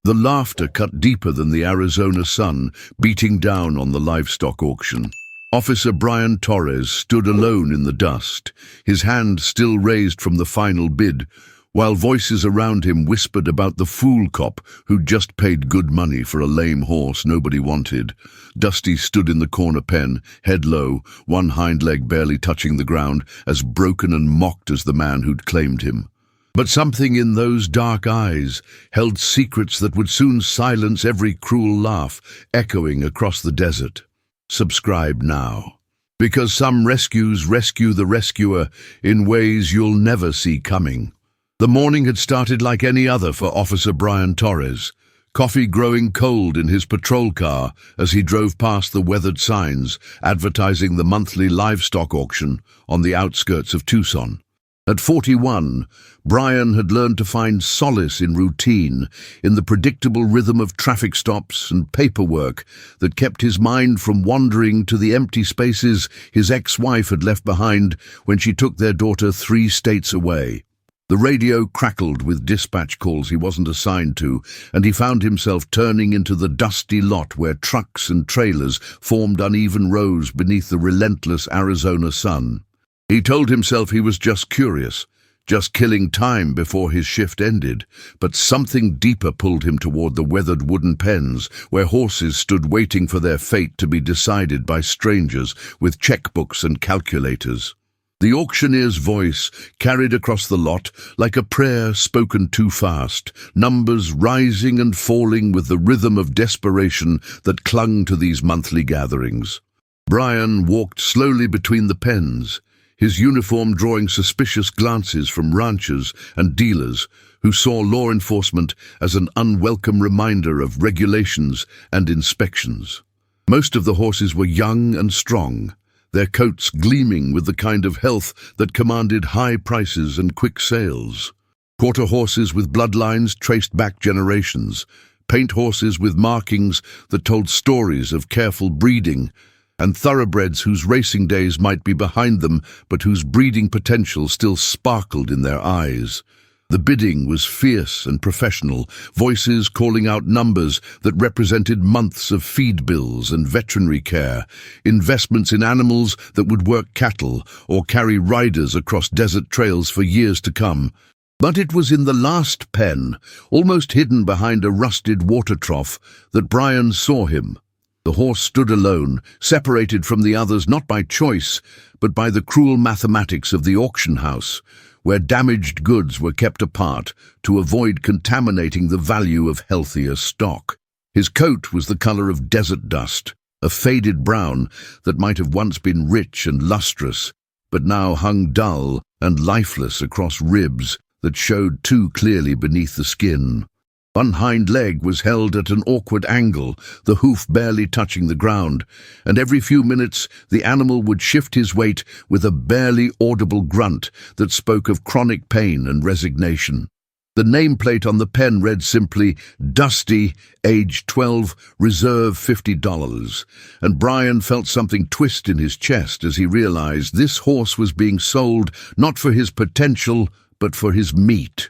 The laughter cut deeper than the Arizona sun, beating down on the livestock auction. Officer Brian Torres stood alone in the dust, his hand still raised from the final bid, while voices around him whispered about the fool cop who'd just paid good money for a lame horse nobody wanted. Dusty stood in the corner pen, head low, one hind leg barely touching the ground, as broken and mocked as the man who'd claimed him. But something in those dark eyes held secrets that would soon silence every cruel laugh echoing across the desert. Subscribe now, because some rescues rescue the rescuer in ways you'll never see coming. The morning had started like any other for Officer Brian Torres, coffee growing cold in his patrol car as he drove past the weathered signs advertising the monthly livestock auction on the outskirts of Tucson. At 41, Brian had learned to find solace in routine, in the predictable rhythm of traffic stops and paperwork that kept his mind from wandering to the empty spaces his ex-wife had left behind when she took their daughter 3 states away. The radio crackled with dispatch calls he wasn't assigned to, and he found himself turning into the dusty lot where trucks and trailers formed uneven rows beneath the relentless Arizona sun. He told himself he was just curious, just killing time before his shift ended, but something deeper pulled him toward the weathered wooden pens where horses stood waiting for their fate to be decided by strangers with checkbooks and calculators. The auctioneer's voice carried across the lot like a prayer spoken too fast, numbers rising and falling with the rhythm of desperation that clung to these monthly gatherings. Brian walked slowly between the pens, his uniform drawing suspicious glances from ranchers and dealers who saw law enforcement as an unwelcome reminder of regulations and inspections. Most of the horses were young and strong, their coats gleaming with the kind of health that commanded high prices and quick sales. Quarter horses with bloodlines traced back generations, paint horses with markings that told stories of careful breeding, and thoroughbreds whose racing days might be behind them but whose breeding potential still sparkled in their eyes. The bidding was fierce and professional, voices calling out numbers that represented months of feed bills and veterinary care, investments in animals that would work cattle or carry riders across desert trails for years to come. But it was in the last pen, almost hidden behind a rusted water trough, that Brian saw him. The horse stood alone, separated from the others not by choice, but by the cruel mathematics of the auction house, where damaged goods were kept apart to avoid contaminating the value of healthier stock. His coat was the color of desert dust, a faded brown that might have once been rich and lustrous, but now hung dull and lifeless across ribs that showed too clearly beneath the skin. One hind leg was held at an awkward angle, the hoof barely touching the ground, and every few minutes the animal would shift his weight with a barely audible grunt that spoke of chronic pain and resignation. The nameplate on the pen read simply, "Dusty, age 12, reserve $50, and Brian felt something twist in his chest as he realized this horse was being sold not for his potential, but for his meat.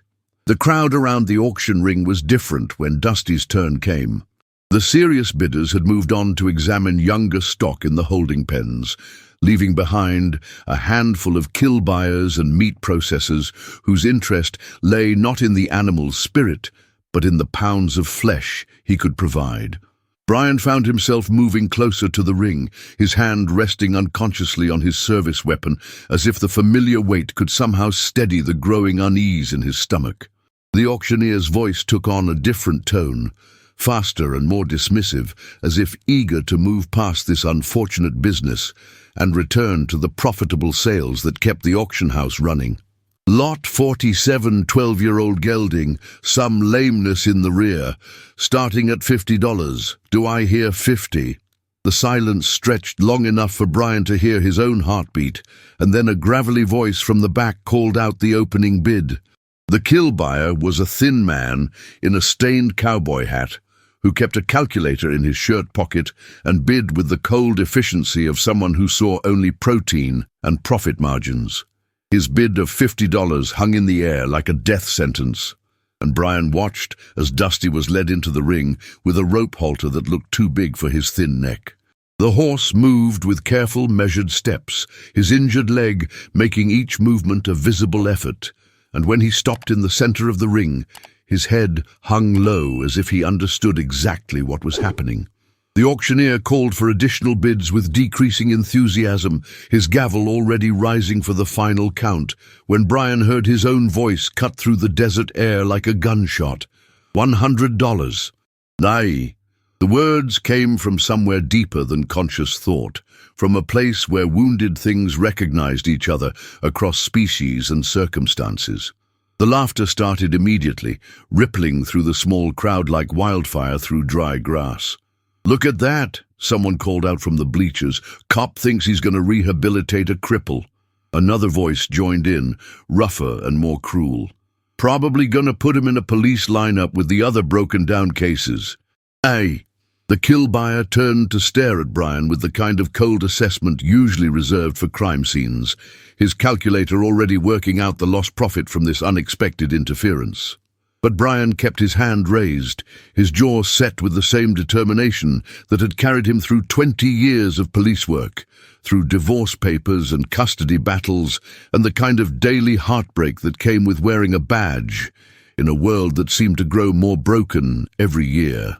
The crowd around the auction ring was different when Dusty's turn came. The serious bidders had moved on to examine younger stock in the holding pens, leaving behind a handful of kill buyers and meat processors whose interest lay not in the animal's spirit, but in the pounds of flesh he could provide. Brian found himself moving closer to the ring, his hand resting unconsciously on his service weapon, as if the familiar weight could somehow steady the growing unease in his stomach. The auctioneer's voice took on a different tone, faster and more dismissive, as if eager to move past this unfortunate business and return to the profitable sales that kept the auction house running. Lot 47, 12-year-old gelding, some lameness in the rear, starting at $50. Do I hear 50? The silence stretched long enough for Brian to hear his own heartbeat, and then a gravelly voice from the back called out the opening bid. The kill buyer was a thin man in a stained cowboy hat, who kept a calculator in his shirt pocket and bid with the cold efficiency of someone who saw only protein and profit margins. His bid of $50 hung in the air like a death sentence. and Brian watched as Dusty was led into the ring with a rope halter that looked too big for his thin neck. The horse moved with careful, measured steps, his injured leg making each movement a visible effort, and when he stopped in the center of the ring, his head hung low as if he understood exactly what was happening. The auctioneer called for additional bids with decreasing enthusiasm, his gavel already rising for the final count, when Brian heard his own voice cut through the desert air like a gunshot. $100. Nay. The words came from somewhere deeper than conscious thought, from a place where wounded things recognized each other across species and circumstances. The laughter started immediately, rippling through the small crowd like wildfire through dry grass. "Look at that," someone called out from the bleachers. "Cop thinks he's going to rehabilitate a cripple." Another voice joined in, rougher and more cruel. "Probably going to put him in a police lineup with the other broken-down cases." "Hey!" The kill buyer turned to stare at Brian with the kind of cold assessment usually reserved for crime scenes, his calculator already working out the lost profit from this unexpected interference. But Brian kept his hand raised, his jaw set with the same determination that had carried him through 20 years of police work, through divorce papers and custody battles, and the kind of daily heartbreak that came with wearing a badge, in a world that seemed to grow more broken every year.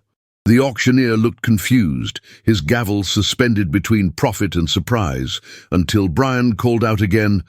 The auctioneer looked confused, his gavel suspended between profit and surprise, until Brian called out again,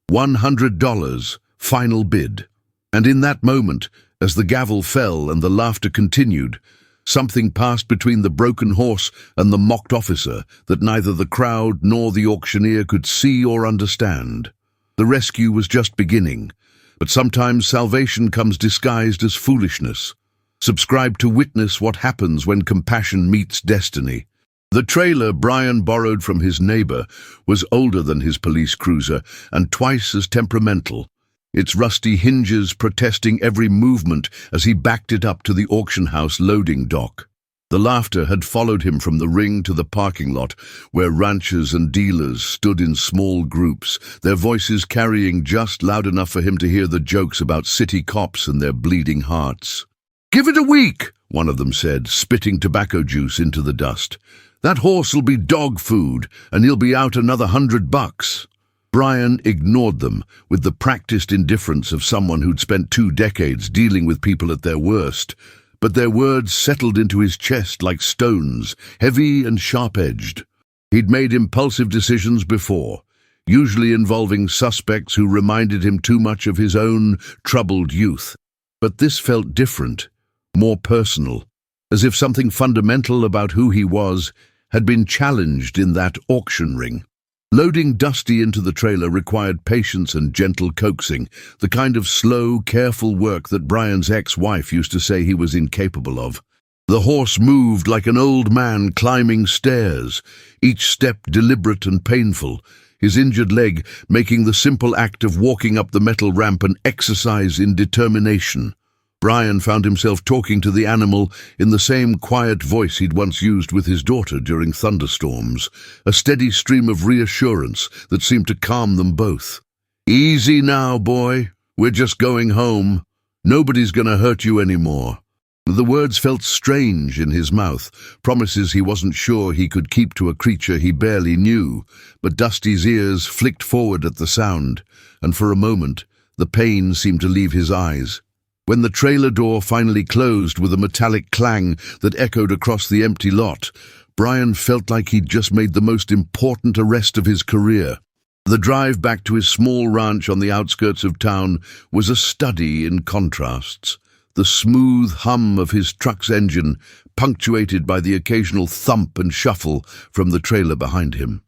$100, final bid. And in that moment, as the gavel fell and the laughter continued, something passed between the broken horse and the mocked officer that neither the crowd nor the auctioneer could see or understand. The rescue was just beginning, but sometimes salvation comes disguised as foolishness. Subscribe to witness what happens when compassion meets destiny. The trailer Brian borrowed from his neighbor was older than his police cruiser and twice as temperamental, its rusty hinges protesting every movement as he backed it up to the auction house loading dock. The laughter had followed him from the ring to the parking lot, where ranchers and dealers stood in small groups, their voices carrying just loud enough for him to hear the jokes about city cops and their bleeding hearts. "Give it a week," one of them said, spitting tobacco juice into the dust. "That horse'll be dog food, and he'll be out another $100. Brian ignored them with the practiced indifference of someone who'd spent 2 decades dealing with people at their worst, but their words settled into his chest like stones, heavy and sharp-edged. He'd made impulsive decisions before, usually involving suspects who reminded him too much of his own troubled youth. But this felt different, more personal, as if something fundamental about who he was had been challenged in that auction ring. Loading Dusty into the trailer required patience and gentle coaxing, the kind of slow, careful work that Brian's ex-wife used to say he was incapable of. The horse moved like an old man climbing stairs, each step deliberate and painful, his injured leg making the simple act of walking up the metal ramp an exercise in determination. Brian found himself talking to the animal in the same quiet voice he'd once used with his daughter during thunderstorms, a steady stream of reassurance that seemed to calm them both. "Easy now, boy. We're just going home. Nobody's going to hurt you anymore." The words felt strange in his mouth, promises he wasn't sure he could keep to a creature he barely knew, but Dusty's ears flicked forward at the sound, and for a moment the pain seemed to leave his eyes. When the trailer door finally closed with a metallic clang that echoed across the empty lot, Brian felt like he'd just made the most important arrest of his career. The drive back to his small ranch on the outskirts of town was a study in contrasts. The smooth hum of his truck's engine, punctuated by the occasional thump and shuffle from the trailer behind him.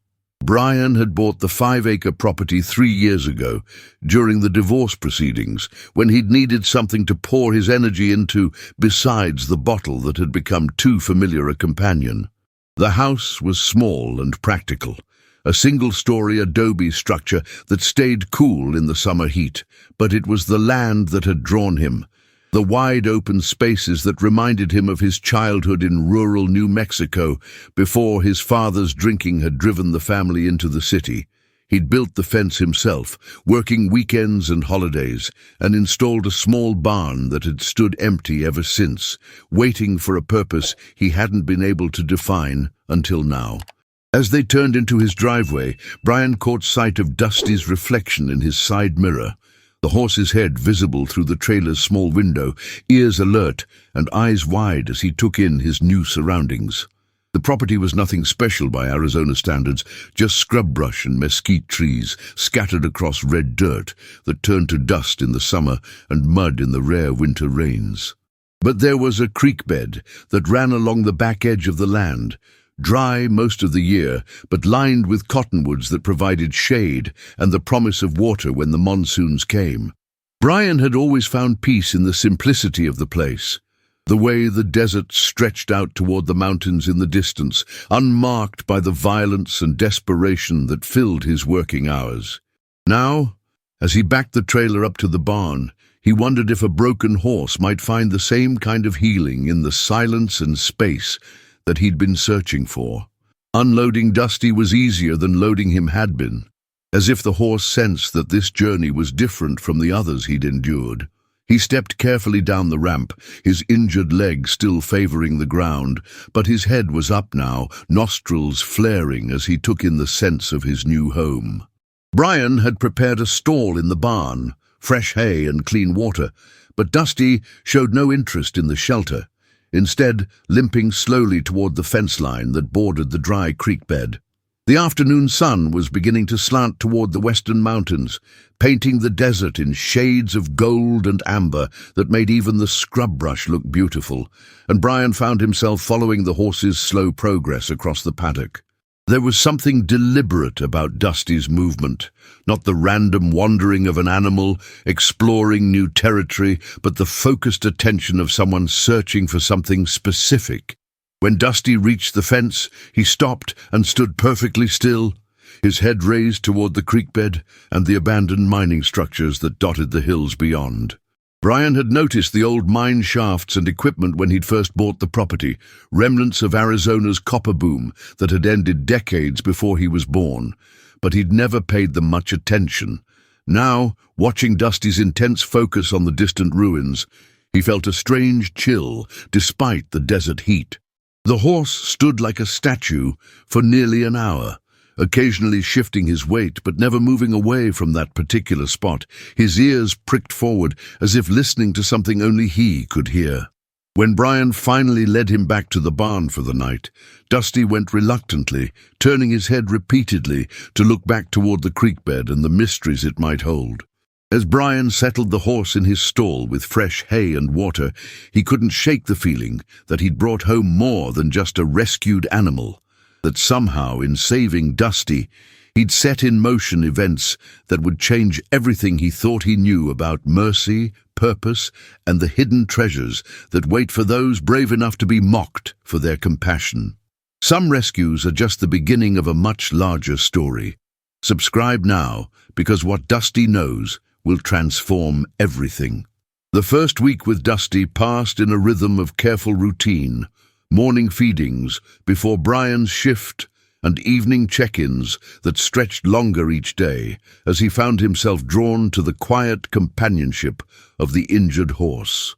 Brian had bought the 5-acre property 3 years ago, during the divorce proceedings, when he'd needed something to pour his energy into besides the bottle that had become too familiar a companion. The house was small and practical, a single-story adobe structure that stayed cool in the summer heat, but it was the land that had drawn him, the wide-open spaces that reminded him of his childhood in rural New Mexico before his father's drinking had driven the family into the city. He'd built the fence himself, working weekends and holidays, and installed a small barn that had stood empty ever since, waiting for a purpose he hadn't been able to define until now. As they turned into his driveway, Brian caught sight of Dusty's reflection in his side mirror, the horse's head visible through the trailer's small window, ears alert and eyes wide as he took in his new surroundings. The property was nothing special by Arizona standards, just scrub brush and mesquite trees scattered across red dirt that turned to dust in the summer and mud in the rare winter rains. But there was a creek bed that ran along the back edge of the land, dry most of the year, but lined with cottonwoods that provided shade and the promise of water when the monsoons came. Brian had always found peace in the simplicity of the place, the way the desert stretched out toward the mountains in the distance, unmarked by the violence and desperation that filled his working hours. Now, as he backed the trailer up to the barn, he wondered if a broken horse might find the same kind of healing in the silence and space that he'd been searching for. Unloading Dusty was easier than loading him had been, as if the horse sensed that this journey was different from the others he'd endured. He stepped carefully down the ramp, his injured leg still favoring the ground, but his head was up now, nostrils flaring as he took in the sense of his new home. Brian had prepared a stall in the barn, fresh hay and clean water, but Dusty showed no interest in the shelter, instead limping slowly toward the fence line that bordered the dry creek bed. The afternoon sun was beginning to slant toward the western mountains, painting the desert in shades of gold and amber that made even the scrub brush look beautiful, and Brian found himself following the horse's slow progress across the paddock. There was something deliberate about Dusty's movement, not the random wandering of an animal exploring new territory, but the focused attention of someone searching for something specific. When Dusty reached the fence, he stopped and stood perfectly still, his head raised toward the creek bed and the abandoned mining structures that dotted the hills beyond. Brian had noticed the old mine shafts and equipment when he'd first bought the property, remnants of Arizona's copper boom that had ended decades before he was born, but he'd never paid them much attention. Now, watching Dusty's intense focus on the distant ruins, he felt a strange chill despite the desert heat. The horse stood like a statue for nearly an hour, occasionally shifting his weight but never moving away from that particular spot, his ears pricked forward as if listening to something only he could hear. When Brian finally led him back to the barn for the night, Dusty went reluctantly, turning his head repeatedly to look back toward the creek bed and the mysteries it might hold. As Brian settled the horse in his stall with fresh hay and water, he couldn't shake the feeling that he'd brought home more than just a rescued animal, that somehow, in saving Dusty, he'd set in motion events that would change everything he thought he knew about mercy, purpose, and the hidden treasures that wait for those brave enough to be mocked for their compassion. Some rescues are just the beginning of a much larger story. Subscribe now, because what Dusty knows will transform everything. The first week with Dusty passed in a rhythm of careful routine, morning feedings before Brian's shift, and evening check-ins that stretched longer each day as he found himself drawn to the quiet companionship of the injured horse.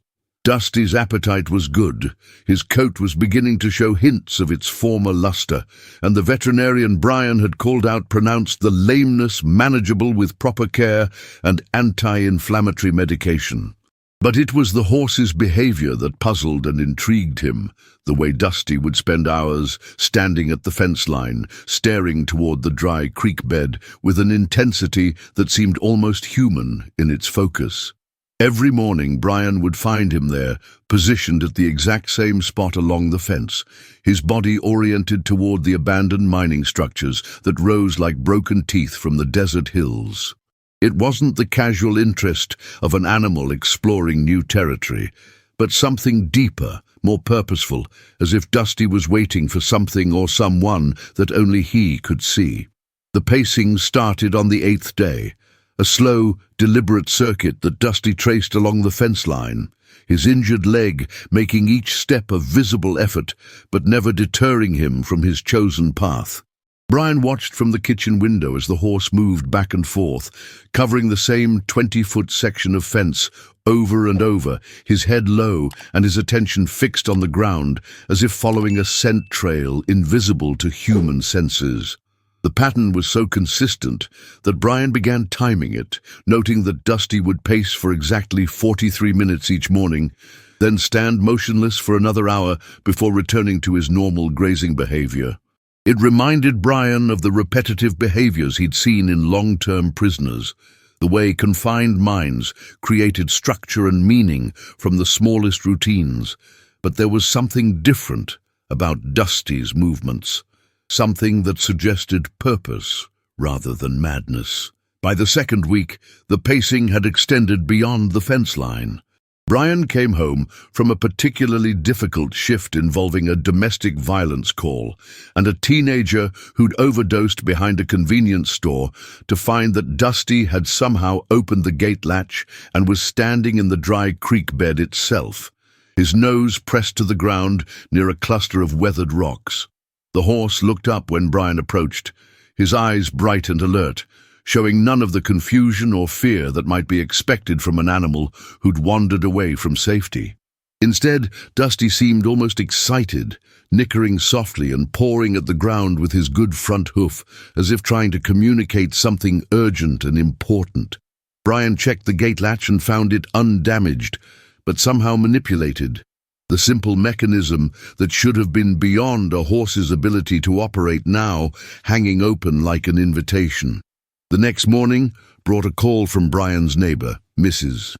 Dusty's appetite was good, his coat was beginning to show hints of its former luster, and the veterinarian Brian had called out pronounced the lameness manageable with proper care and anti-inflammatory medication. But it was the horse's behavior that puzzled and intrigued him, the way Dusty would spend hours standing at the fence line, staring toward the dry creek bed with an intensity that seemed almost human in its focus. Every morning Brian would find him there, positioned at the exact same spot along the fence, his body oriented toward the abandoned mining structures that rose like broken teeth from the desert hills. It wasn't the casual interest of an animal exploring new territory, but something deeper, more purposeful, as if Dusty was waiting for something or someone that only he could see. The pacing started on the 8th day, a slow, deliberate circuit that Dusty traced along the fence line, his injured leg making each step a visible effort, but never deterring him from his chosen path. Brian watched from the kitchen window as the horse moved back and forth, covering the same 20-foot section of fence over and over, his head low and his attention fixed on the ground, as if following a scent trail invisible to human senses. The pattern was so consistent that Brian began timing it, noting that Dusty would pace for exactly 43 minutes each morning, then stand motionless for another hour before returning to his normal grazing behavior. It reminded Brian of the repetitive behaviors he'd seen in long-term prisoners, the way confined minds created structure and meaning from the smallest routines. But there was something different about Dusty's movements, something that suggested purpose rather than madness. By the second week, the pacing had extended beyond the fence line. Brian came home from a particularly difficult shift involving a domestic violence call and a teenager who'd overdosed behind a convenience store to find that Dusty had somehow opened the gate latch and was standing in the dry creek bed itself, his nose pressed to the ground near a cluster of weathered rocks. The horse looked up when Brian approached, his eyes bright and alert, showing none of the confusion or fear that might be expected from an animal who'd wandered away from safety. Instead, Dusty seemed almost excited, nickering softly and pawing at the ground with his good front hoof, as if trying to communicate something urgent and important. Brian checked the gate latch and found it undamaged, but somehow manipulated. The simple mechanism that should have been beyond a horse's ability to operate now hanging open like an invitation. The next morning brought a call from Brian's neighbor, Mrs.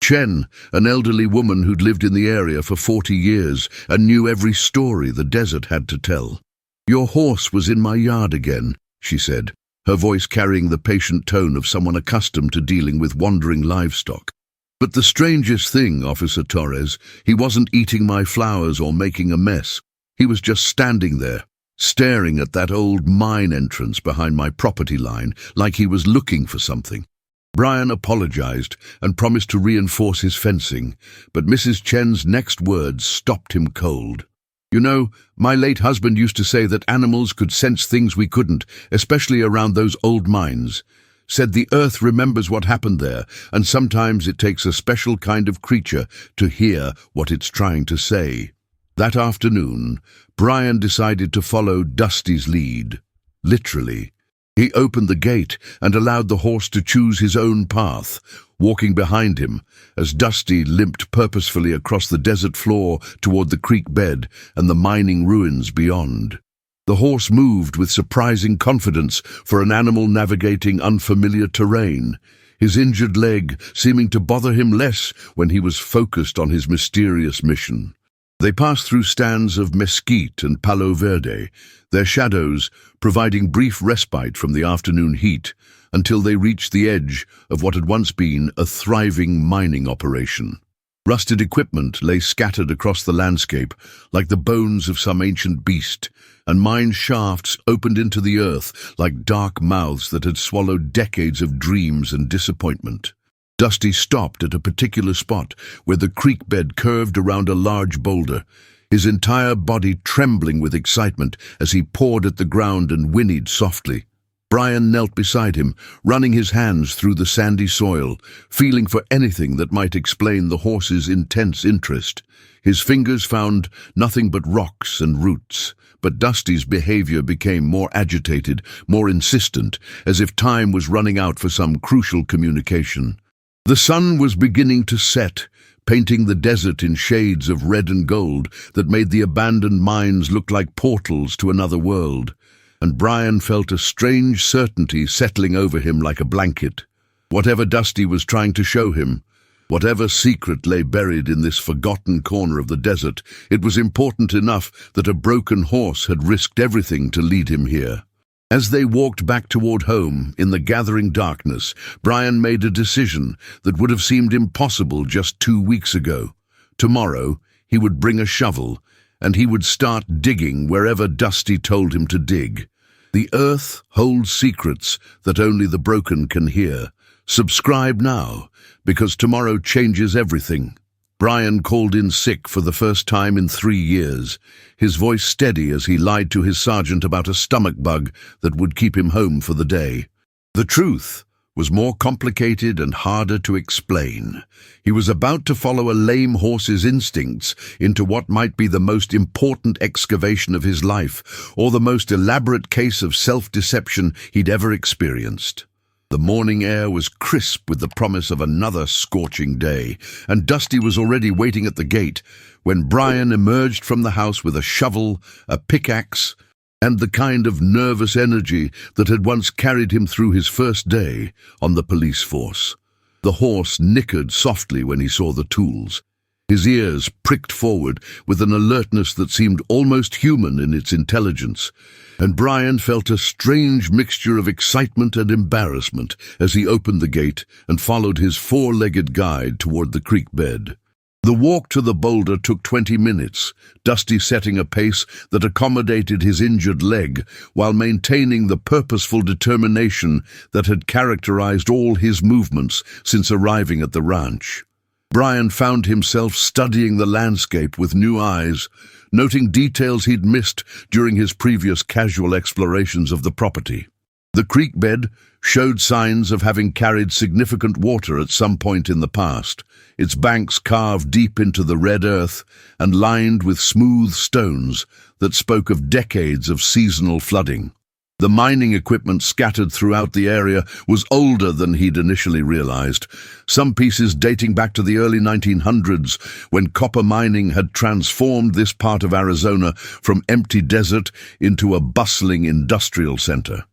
Chen, an elderly woman who'd lived in the area for 40 years and knew every story the desert had to tell. "Your horse was in my yard again," she said, her voice carrying the patient tone of someone accustomed to dealing with wandering livestock. "But the strangest thing, Officer Torres, he wasn't eating my flowers or making a mess. He was just standing there, staring at that old mine entrance behind my property line like he was looking for something." Brian apologized and promised to reinforce his fencing, but Mrs. Chen's next words stopped him cold. "You know, my late husband used to say that animals could sense things we couldn't, especially around those old mines. Said the earth remembers what happened there, and sometimes it takes a special kind of creature to hear what it's trying to say." That afternoon, Brian decided to follow Dusty's lead. Literally. He opened the gate and allowed the horse to choose his own path, walking behind him as Dusty limped purposefully across the desert floor toward the creek bed and the mining ruins beyond. The horse moved with surprising confidence for an animal navigating unfamiliar terrain, his injured leg seeming to bother him less when he was focused on his mysterious mission. They passed through stands of mesquite and palo verde, their shadows providing brief respite from the afternoon heat, until they reached the edge of what had once been a thriving mining operation. Rusted equipment lay scattered across the landscape like the bones of some ancient beast, and mine shafts opened into the earth like dark mouths that had swallowed decades of dreams and disappointment. Dusty stopped at a particular spot where the creek bed curved around a large boulder, his entire body trembling with excitement as he pawed at the ground and whinnied softly. Brian knelt beside him, running his hands through the sandy soil, feeling for anything that might explain the horse's intense interest. His fingers found nothing but rocks and roots, but Dusty's behavior became more agitated, more insistent, as if time was running out for some crucial communication. The sun was beginning to set, painting the desert in shades of red and gold that made the abandoned mines look like portals to another world, and Brian felt a strange certainty settling over him like a blanket. Whatever Dusty was trying to show him, whatever secret lay buried in this forgotten corner of the desert, it was important enough that a broken horse had risked everything to lead him here. As they walked back toward home in the gathering darkness, Brian made a decision that would have seemed impossible just 2 weeks ago. Tomorrow, he would bring a shovel, and he would start digging wherever Dusty told him to dig. The earth holds secrets that only the broken can hear. Subscribe now, because tomorrow changes everything. Brian called in sick for the first time in 3 years, his voice steady as he lied to his sergeant about a stomach bug that would keep him home for the day. The truth was more complicated and harder to explain. He was about to follow a lame horse's instincts into what might be the most important excavation of his life, or the most elaborate case of self-deception he'd ever experienced. The morning air was crisp with the promise of another scorching day, and Dusty was already waiting at the gate when Brian emerged from the house with a shovel, a pickaxe, and the kind of nervous energy that had once carried him through his first day on the police force. The horse nickered softly when he saw the tools. His ears pricked forward with an alertness that seemed almost human in its intelligence, and Brian felt a strange mixture of excitement and embarrassment as he opened the gate and followed his four-legged guide toward the creek bed. The walk to the boulder took 20 minutes, Dusty setting a pace that accommodated his injured leg while maintaining the purposeful determination that had characterized all his movements since arriving at the ranch. Brian found himself studying the landscape with new eyes, noting details he'd missed during his previous casual explorations of the property. The creek bed showed signs of having carried significant water at some point in the past, its banks carved deep into the red earth and lined with smooth stones that spoke of decades of seasonal flooding. The mining equipment scattered throughout the area was older than he'd initially realized, some pieces dating back to the early 1900s when copper mining had transformed this part of Arizona from empty desert into a bustling industrial center.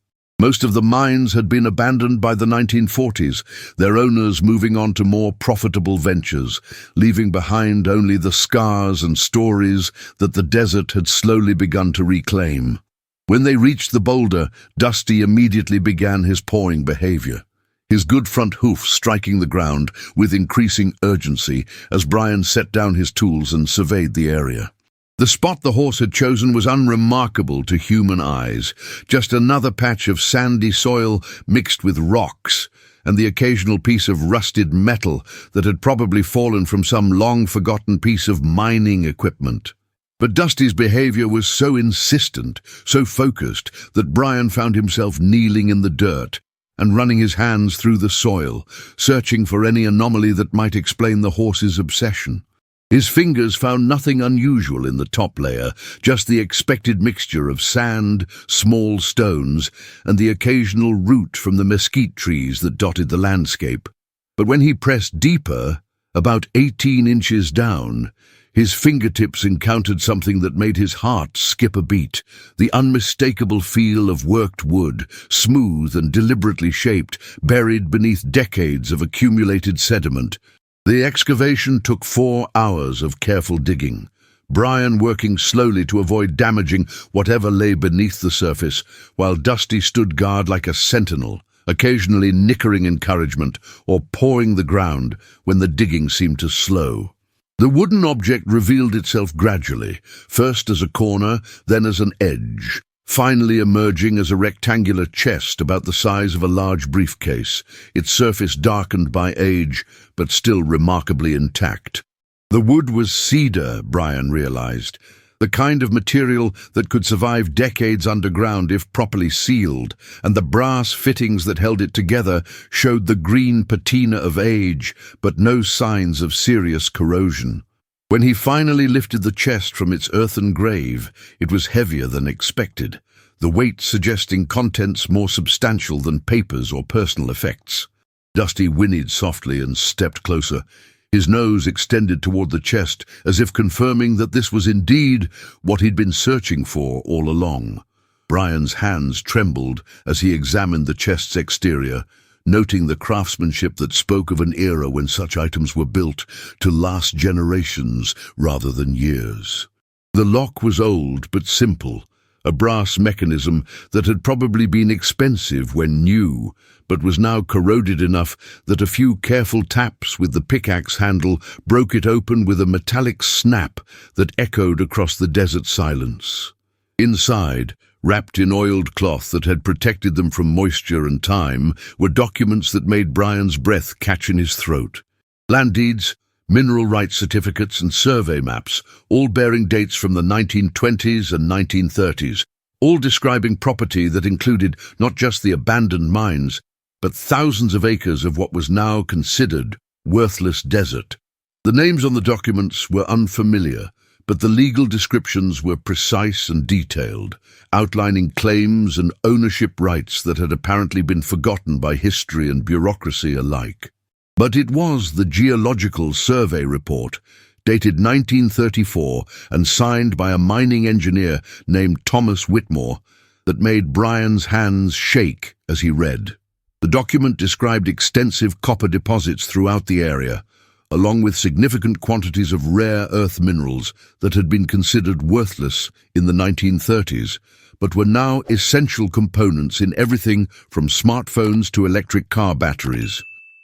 Most of the mines had been abandoned by the 1940s, their owners moving on to more profitable ventures, leaving behind only the scars and stories that the desert had slowly begun to reclaim. When they reached the boulder, Dusty immediately began his pawing behavior, his good front hoof striking the ground with increasing urgency as Brian set down his tools and surveyed the area. The spot the horse had chosen was unremarkable to human eyes, just another patch of sandy soil mixed with rocks, and the occasional piece of rusted metal that had probably fallen from some long-forgotten piece of mining equipment. But Dusty's behavior was so insistent, so focused, that Brian found himself kneeling in the dirt and running his hands through the soil, searching for any anomaly that might explain the horse's obsession. His fingers found nothing unusual in the top layer, just the expected mixture of sand, small stones, and the occasional root from the mesquite trees that dotted the landscape. But when he pressed deeper, about 18 inches down, his fingertips encountered something that made his heart skip a beat, the unmistakable feel of worked wood, smooth and deliberately shaped, buried beneath decades of accumulated sediment. The excavation took 4 hours of careful digging, Brian working slowly to avoid damaging whatever lay beneath the surface, while Dusty stood guard like a sentinel, occasionally nickering encouragement or pawing the ground when the digging seemed to slow. The wooden object revealed itself gradually, first as a corner, then as an edge, finally emerging as a rectangular chest about the size of a large briefcase, its surface darkened by age, but still remarkably intact. The wood was cedar, Brian realized, the kind of material that could survive decades underground if properly sealed, and the brass fittings that held it together showed the green patina of age, but no signs of serious corrosion. When he finally lifted the chest from its earthen grave, it was heavier than expected, the weight suggesting contents more substantial than papers or personal effects. Dusty whinnied softly and stepped closer, his nose extended toward the chest as if confirming that this was indeed what he'd been searching for all along. Brian's hands trembled as he examined the chest's exterior, noting the craftsmanship that spoke of an era when such items were built to last generations rather than years. The lock was old but simple, a brass mechanism that had probably been expensive when new, but was now corroded enough that a few careful taps with the pickaxe handle broke it open with a metallic snap that echoed across the desert silence. Inside, wrapped in oiled cloth that had protected them from moisture and time, were documents that made Brian's breath catch in his throat. Land deeds, mineral rights certificates and survey maps, all bearing dates from the 1920s and 1930s, all describing property that included not just the abandoned mines, but thousands of acres of what was now considered worthless desert. The names on the documents were unfamiliar, but the legal descriptions were precise and detailed, outlining claims and ownership rights that had apparently been forgotten by history and bureaucracy alike. But it was the Geological Survey Report, dated 1934 and signed by a mining engineer named Thomas Whitmore, that made Brian's hands shake as he read. The document described extensive copper deposits throughout the area, along with significant quantities of rare earth minerals that had been considered worthless in the 1930s, but were now essential components in everything from smartphones to electric car batteries.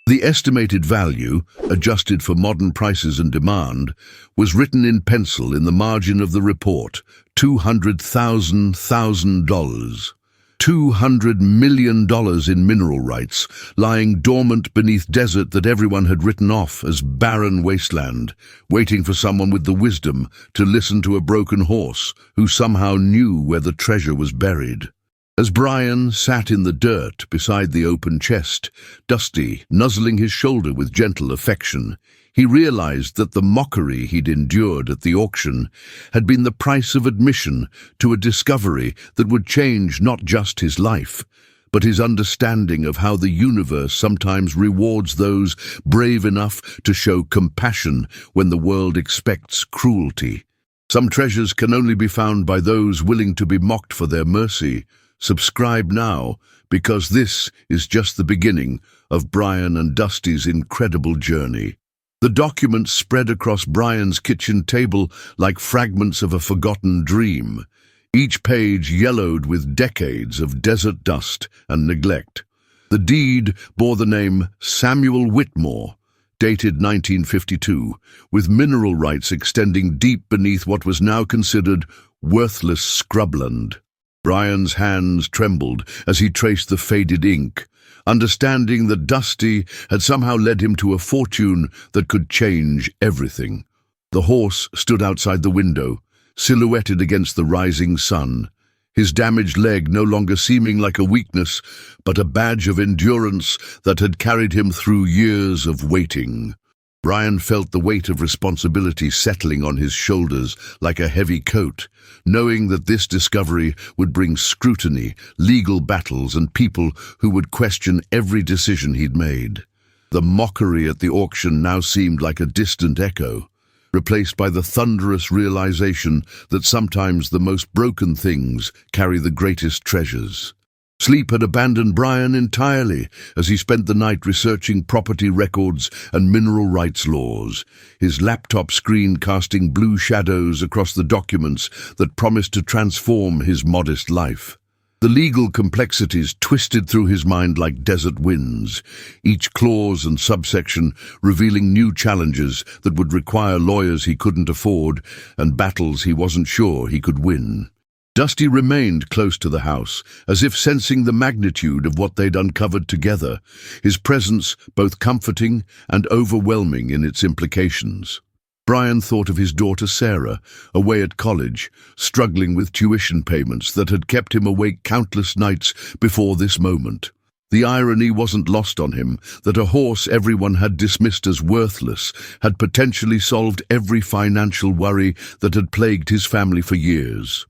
The estimated value, adjusted for modern prices and demand, was written in pencil in the margin of the report: $200,000. $200 million in mineral rights, lying dormant beneath desert that everyone had written off as barren wasteland, waiting for someone with the wisdom to listen to a broken horse who somehow knew where the treasure was buried. As Brian sat in the dirt beside the open chest, Dusty nuzzling his shoulder with gentle affection, he realized that the mockery he'd endured at the auction had been the price of admission to a discovery that would change not just his life, but his understanding of how the universe sometimes rewards those brave enough to show compassion when the world expects cruelty. Some treasures can only be found by those willing to be mocked for their mercy. Subscribe now, because this is just the beginning of Brian and Dusty's incredible journey. The documents spread across Brian's kitchen table like fragments of a forgotten dream, each page yellowed with decades of desert dust and neglect. The deed bore the name Samuel Whitmore, dated 1952, with mineral rights extending deep beneath what was now considered worthless scrubland. Brian's hands trembled as he traced the faded ink, understanding that Dusty had somehow led him to a fortune that could change everything. The horse stood outside the window, silhouetted against the rising sun, his damaged leg no longer seeming like a weakness, but a badge of endurance that had carried him through years of waiting. Brian felt the weight of responsibility settling on his shoulders like a heavy coat, knowing that this discovery would bring scrutiny, legal battles, and people who would question every decision he'd made. The mockery at the auction now seemed like a distant echo, replaced by the thunderous realization that sometimes the most broken things carry the greatest treasures. Sleep had abandoned Brian entirely as he spent the night researching property records and mineral rights laws, his laptop screen casting blue shadows across the documents that promised to transform his modest life. The legal complexities twisted through his mind like desert winds, each clause and subsection revealing new challenges that would require lawyers he couldn't afford and battles he wasn't sure he could win. Dusty remained close to the house, as if sensing the magnitude of what they'd uncovered together, his presence both comforting and overwhelming in its implications. Brian thought of his daughter Sarah, away at college, struggling with tuition payments that had kept him awake countless nights before this moment. The irony wasn't lost on him that a horse everyone had dismissed as worthless had potentially solved every financial worry that had plagued his family for years.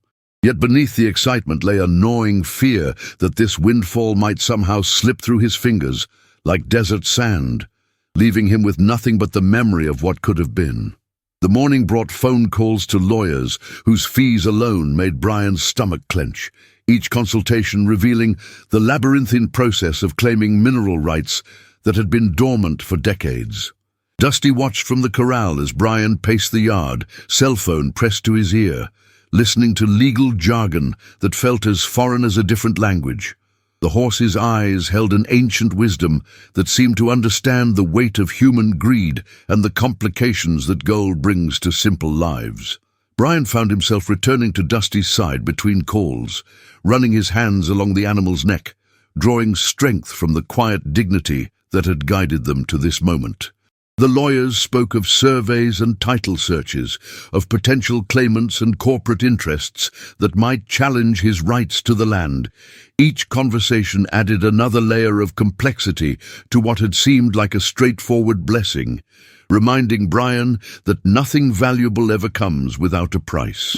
Yet beneath the excitement lay a gnawing fear that this windfall might somehow slip through his fingers like desert sand, leaving him with nothing but the memory of what could have been. The morning brought phone calls to lawyers whose fees alone made Brian's stomach clench, each consultation revealing the labyrinthine process of claiming mineral rights that had been dormant for decades. Dusty watched from the corral as Brian paced the yard, cell phone pressed to his ear, listening to legal jargon that felt as foreign as a different language. The horse's eyes held an ancient wisdom that seemed to understand the weight of human greed and the complications that gold brings to simple lives. Brian found himself returning to Dusty's side between calls, running his hands along the animal's neck, drawing strength from the quiet dignity that had guided them to this moment. The lawyers spoke of surveys and title searches, of potential claimants and corporate interests that might challenge his rights to the land. Each conversation added another layer of complexity to what had seemed like a straightforward blessing, reminding Brian that nothing valuable ever comes without a price.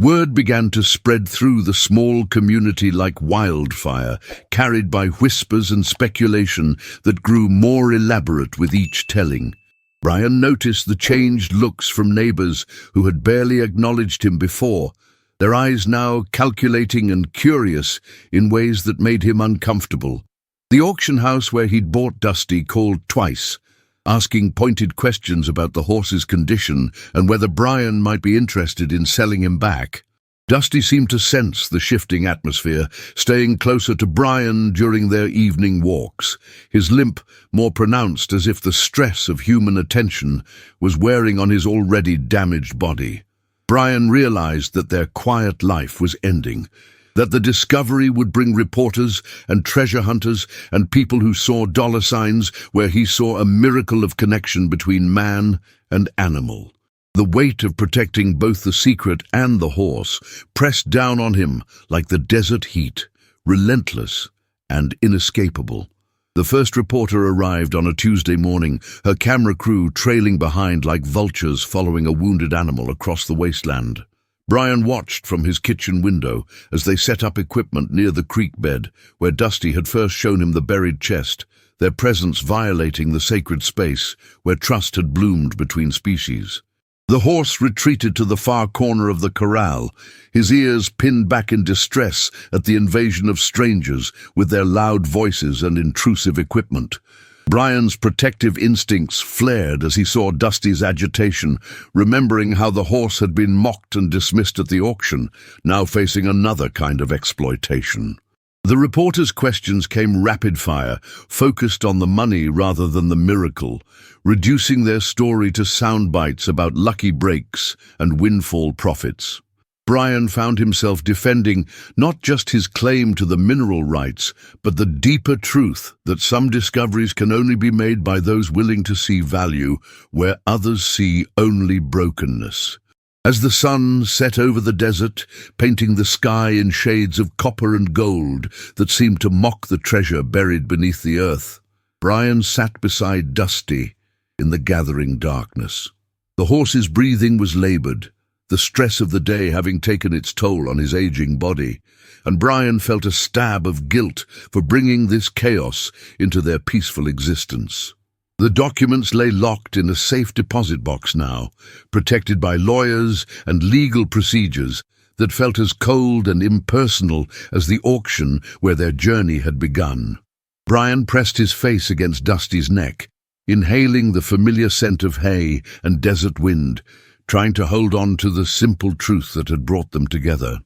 Word began to spread through the small community like wildfire, carried by whispers and speculation that grew more elaborate with each telling. Brian noticed the changed looks from neighbors who had barely acknowledged him before, their eyes now calculating and curious in ways that made him uncomfortable. The auction house where he'd bought Dusty called twice, asking pointed questions about the horse's condition and whether Brian might be interested in selling him back. Dusty seemed to sense the shifting atmosphere, staying closer to Brian during their evening walks, his limp more pronounced as if the stress of human attention was wearing on his already damaged body. Brian realized that their quiet life was ending, that the discovery would bring reporters and treasure hunters and people who saw dollar signs where he saw a miracle of connection between man and animal. The weight of protecting both the secret and the horse pressed down on him like the desert heat, relentless and inescapable. The first reporter arrived on a Tuesday morning, her camera crew trailing behind like vultures following a wounded animal across the wasteland. Brian watched from his kitchen window as they set up equipment near the creek bed where Dusty had first shown him the buried chest, their presence violating the sacred space where trust had bloomed between species. The horse retreated to the far corner of the corral, his ears pinned back in distress at the invasion of strangers with their loud voices and intrusive equipment. Brian's protective instincts flared as he saw Dusty's agitation, remembering how the horse had been mocked and dismissed at the auction, now facing another kind of exploitation. The reporter's questions came rapid-fire, focused on the money rather than the miracle, reducing their story to sound bites about lucky breaks and windfall profits. Brian found himself defending not just his claim to the mineral rights, but the deeper truth that some discoveries can only be made by those willing to see value where others see only brokenness. As the sun set over the desert, painting the sky in shades of copper and gold that seemed to mock the treasure buried beneath the earth, Brian sat beside Dusty in the gathering darkness. The horse's breathing was labored, the stress of the day having taken its toll on his aging body, and Brian felt a stab of guilt for bringing this chaos into their peaceful existence. The documents lay locked in a safe deposit box now, protected by lawyers and legal procedures that felt as cold and impersonal as the auction where their journey had begun. Brian pressed his face against Dusty's neck, inhaling the familiar scent of hay and desert wind, trying to hold on to the simple truth that had brought them together.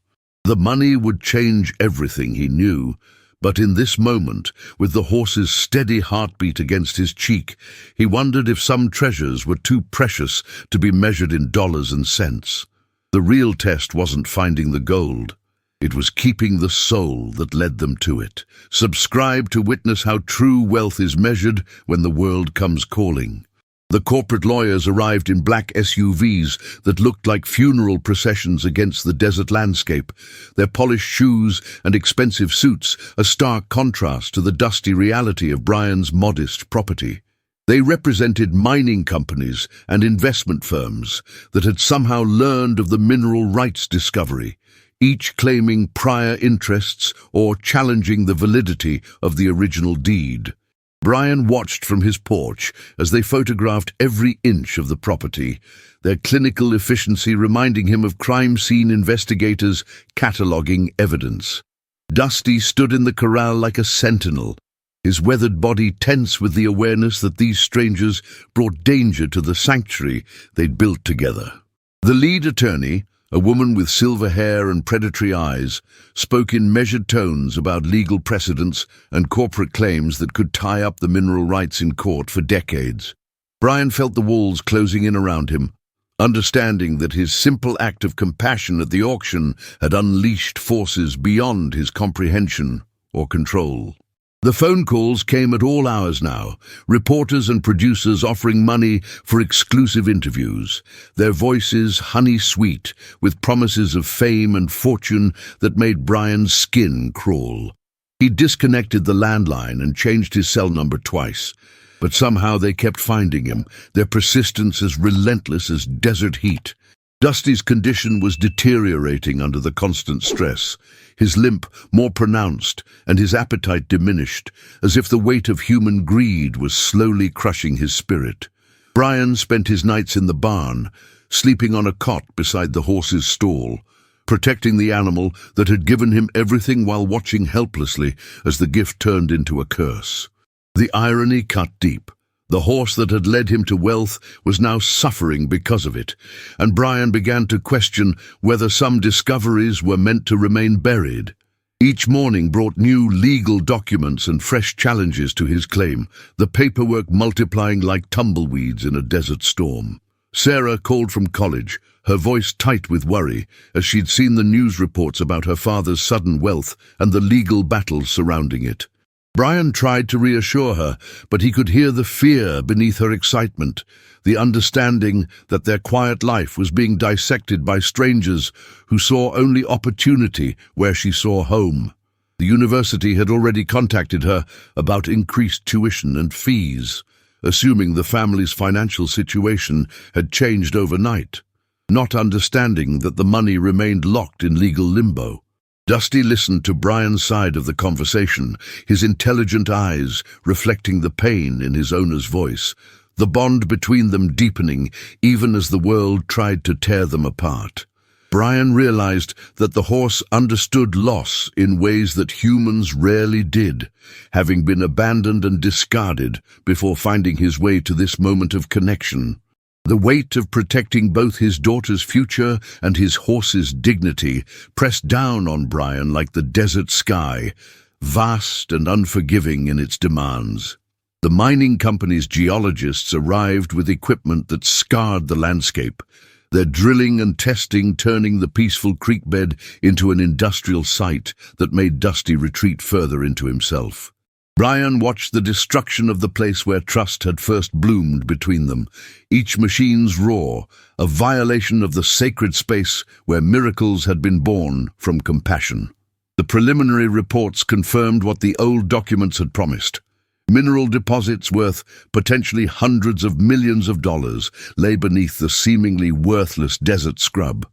The money would change everything, he knew, but in this moment, with the horse's steady heartbeat against his cheek, he wondered if some treasures were too precious to be measured in dollars and cents. The real test wasn't finding the gold. It was keeping the soul that led them to it. Subscribe to witness how true wealth is measured when the world comes calling. The corporate lawyers arrived in black SUVs that looked like funeral processions against the desert landscape, their polished shoes and expensive suits a stark contrast to the dusty reality of Brian's modest property. They represented mining companies and investment firms that had somehow learned of the mineral rights discovery, each claiming prior interests or challenging the validity of the original deed. Brian watched from his porch as they photographed every inch of the property, their clinical efficiency reminding him of crime scene investigators cataloging evidence. Dusty stood in the corral like a sentinel, his weathered body tense with the awareness that these strangers brought danger to the sanctuary they'd built together. The lead attorney, a woman with silver hair and predatory eyes, spoke in measured tones about legal precedents and corporate claims that could tie up the mineral rights in court for decades. Brian felt the walls closing in around him, understanding that his simple act of compassion at the auction had unleashed forces beyond his comprehension or control. The phone calls came at all hours now, reporters and producers offering money for exclusive interviews, their voices honey-sweet with promises of fame and fortune that made Brian's skin crawl. He disconnected the landline and changed his cell number twice, but somehow they kept finding him, their persistence as relentless as desert heat. Dusty's condition was deteriorating under the constant stress, his limp more pronounced and his appetite diminished, as if the weight of human greed was slowly crushing his spirit. Brian spent his nights in the barn, sleeping on a cot beside the horse's stall, protecting the animal that had given him everything while watching helplessly as the gift turned into a curse. The irony cut deep. The horse that had led him to wealth was now suffering because of it, and Brian began to question whether some discoveries were meant to remain buried. Each morning brought new legal documents and fresh challenges to his claim, the paperwork multiplying like tumbleweeds in a desert storm. Sarah called from college, her voice tight with worry, as she'd seen the news reports about her father's sudden wealth and the legal battles surrounding it. Brian tried to reassure her, but he could hear the fear beneath her excitement, the understanding that their quiet life was being dissected by strangers who saw only opportunity where she saw home. The university had already contacted her about increased tuition and fees, assuming the family's financial situation had changed overnight, not understanding that the money remained locked in legal limbo. Dusty listened to Brian's side of the conversation, his intelligent eyes reflecting the pain in his owner's voice, the bond between them deepening even as the world tried to tear them apart. Brian realized that the horse understood loss in ways that humans rarely did, having been abandoned and discarded before finding his way to this moment of connection. The weight of protecting both his daughter's future and his horse's dignity pressed down on Brian like the desert sky, vast and unforgiving in its demands. The mining company's geologists arrived with equipment that scarred the landscape, their drilling and testing turning the peaceful creek bed into an industrial site that made Dusty retreat further into himself. Brian watched the destruction of the place where trust had first bloomed between them, each machine's roar, a violation of the sacred space where miracles had been born from compassion. The preliminary reports confirmed what the old documents had promised. Mineral deposits worth potentially hundreds of millions of dollars lay beneath the seemingly worthless desert scrub.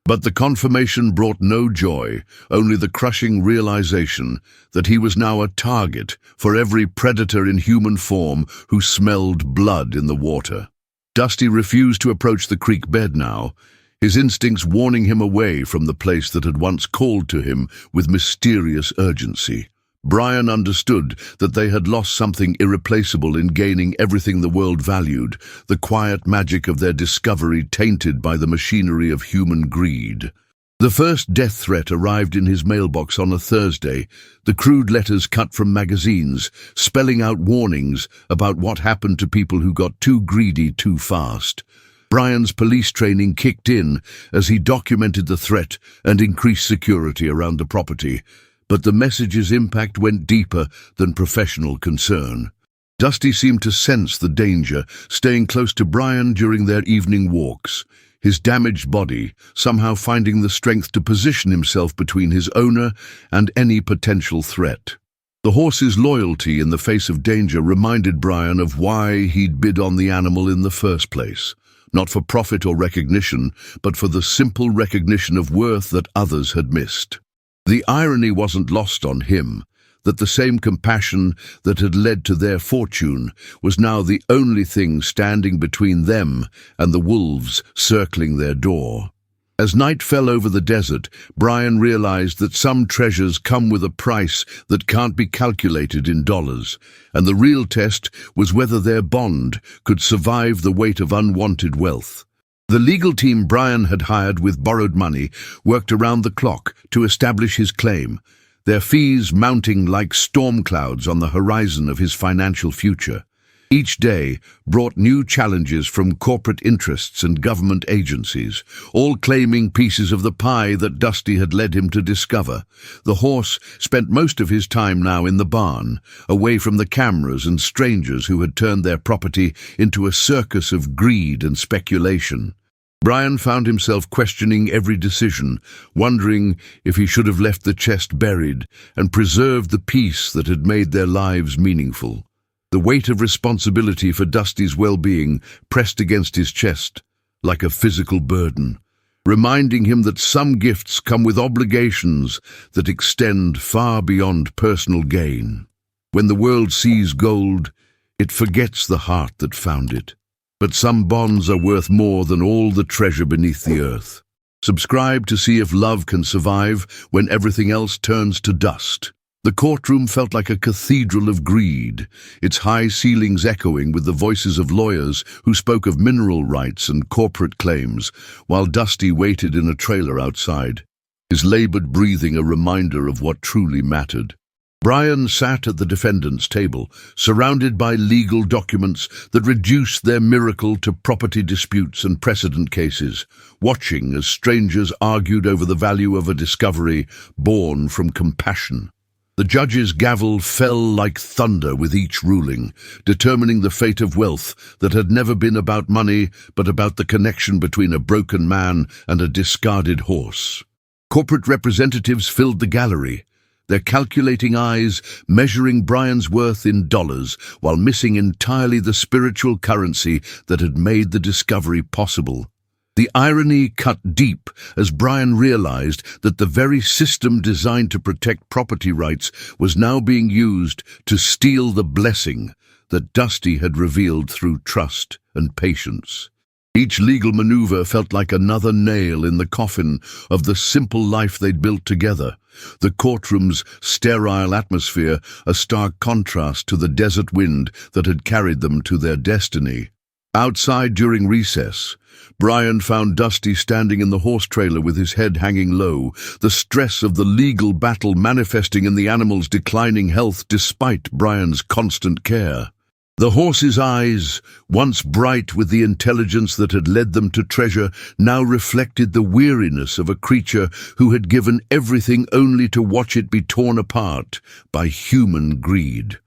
But the confirmation brought no joy, only the crushing realization that he was now a target for every predator in human form who smelled blood in the water. Dusty refused to approach the creek bed now, his instincts warning him away from the place that had once called to him with mysterious urgency. Brian understood that they had lost something irreplaceable in gaining everything the world valued, the quiet magic of their discovery tainted by the machinery of human greed. The first death threat arrived in his mailbox on a Thursday, the crude letters cut from magazines, spelling out warnings about what happened to people who got too greedy too fast. Brian's police training kicked in as he documented the threat and increased security around the property. But the message's impact went deeper than professional concern. Dusty seemed to sense the danger, staying close to Brian during their evening walks, his damaged body somehow finding the strength to position himself between his owner and any potential threat. The horse's loyalty in the face of danger reminded Brian of why he'd bid on the animal in the first place, not for profit or recognition, but for the simple recognition of worth that others had missed. The irony wasn't lost on him, that the same compassion that had led to their fortune was now the only thing standing between them and the wolves circling their door. As night fell over the desert, Brian realized that some treasures come with a price that can't be calculated in dollars, and the real test was whether their bond could survive the weight of unwanted wealth. The legal team Brian had hired with borrowed money worked around the clock to establish his claim, their fees mounting like storm clouds on the horizon of his financial future. Each day brought new challenges from corporate interests and government agencies, all claiming pieces of the pie that Dusty had led him to discover. The horse spent most of his time now in the barn, away from the cameras and strangers who had turned their property into a circus of greed and speculation. Brian found himself questioning every decision, wondering if he should have left the chest buried and preserved the peace that had made their lives meaningful. The weight of responsibility for Dusty's well-being pressed against his chest like a physical burden, reminding him that some gifts come with obligations that extend far beyond personal gain. When the world sees gold, it forgets the heart that found it. But some bonds are worth more than all the treasure beneath the earth. Subscribe to see if love can survive when everything else turns to dust. The courtroom felt like a cathedral of greed, its high ceilings echoing with the voices of lawyers who spoke of mineral rights and corporate claims, while Dusty waited in a trailer outside, his labored breathing a reminder of what truly mattered. Brian sat at the defendant's table, surrounded by legal documents that reduced their miracle to property disputes and precedent cases, watching as strangers argued over the value of a discovery born from compassion. The judge's gavel fell like thunder with each ruling, determining the fate of wealth that had never been about money but about the connection between a broken man and a discarded horse. Corporate representatives filled the gallery, their calculating eyes measuring Brian's worth in dollars while missing entirely the spiritual currency that had made the discovery possible. The irony cut deep as Brian realized that the very system designed to protect property rights was now being used to steal the blessing that Dusty had revealed through trust and patience. Each legal maneuver felt like another nail in the coffin of the simple life they'd built together, the courtroom's sterile atmosphere a stark contrast to the desert wind that had carried them to their destiny. Outside during recess, Brian found Dusty standing in the horse trailer with his head hanging low, the stress of the legal battle manifesting in the animal's declining health despite Brian's constant care. The horse's eyes, once bright with the intelligence that had led them to treasure, now reflected the weariness of a creature who had given everything only to watch it be torn apart by human greed.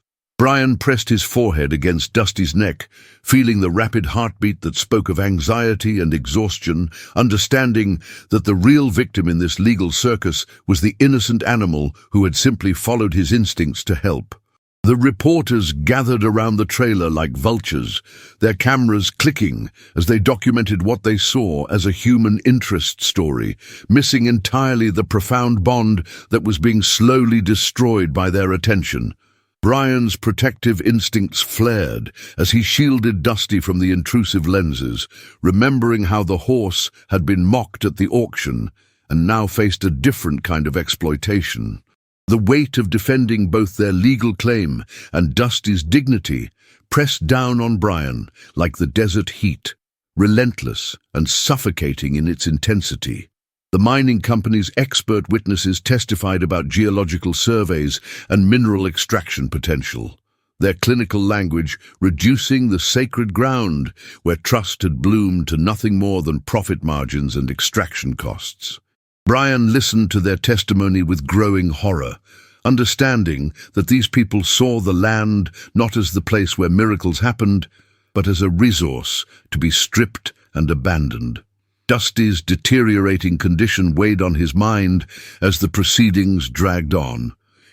Brian pressed his forehead against Dusty's neck, feeling the rapid heartbeat that spoke of anxiety and exhaustion, understanding that the real victim in this legal circus was the innocent animal who had simply followed his instincts to help. The reporters gathered around the trailer like vultures, their cameras clicking as they documented what they saw as a human interest story, missing entirely the profound bond that was being slowly destroyed by their attention. Brian's protective instincts flared as he shielded Dusty from the intrusive lenses, remembering how the horse had been mocked at the auction and now faced a different kind of exploitation. The weight of defending both their legal claim and Dusty's dignity pressed down on Brian like the desert heat, relentless and suffocating in its intensity. The mining company's expert witnesses testified about geological surveys and mineral extraction potential, their clinical language reducing the sacred ground where trust had bloomed to nothing more than profit margins and extraction costs. Brian listened to their testimony with growing horror, understanding that these people saw the land not as the place where miracles happened, but as a resource to be stripped and abandoned. Dusty's deteriorating condition weighed on his mind as the proceedings dragged on.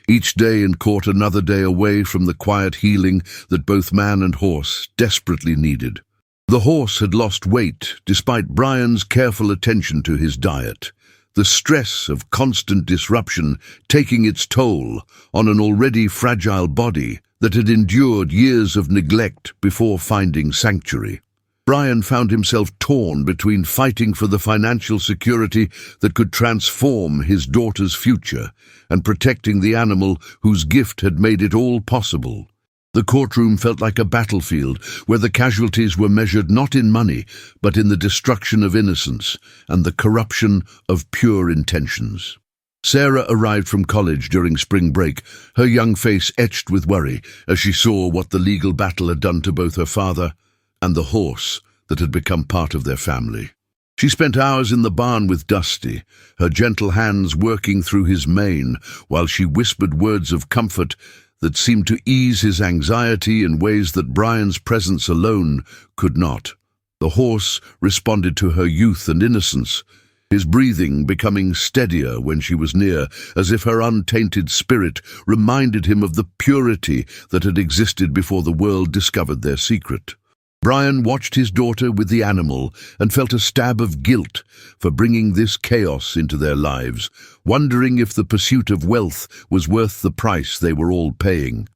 Each day in court another day away from the quiet healing that both man and horse desperately needed. The horse had lost weight despite Brian's careful attention to his diet, the stress of constant disruption taking its toll on an already fragile body that had endured years of neglect before finding sanctuary. Brian found himself torn between fighting for the financial security that could transform his daughter's future and protecting the animal whose gift had made it all possible. The courtroom felt like a battlefield where the casualties were measured not in money, but in the destruction of innocence and the corruption of pure intentions. Sarah arrived from college during spring break, her young face etched with worry as she saw what the legal battle had done to both her father and the horse that had become part of their family. She spent hours in the barn with Dusty, her gentle hands working through his mane while she whispered words of comfort that seemed to ease his anxiety in ways that Brian's presence alone could not. The horse responded to her youth and innocence, his breathing becoming steadier when she was near, as if her untainted spirit reminded him of the purity that had existed before the world discovered their secret. Brian watched his daughter with the animal and felt a stab of guilt for bringing this chaos into their lives, wondering if the pursuit of wealth was worth the price they were all paying.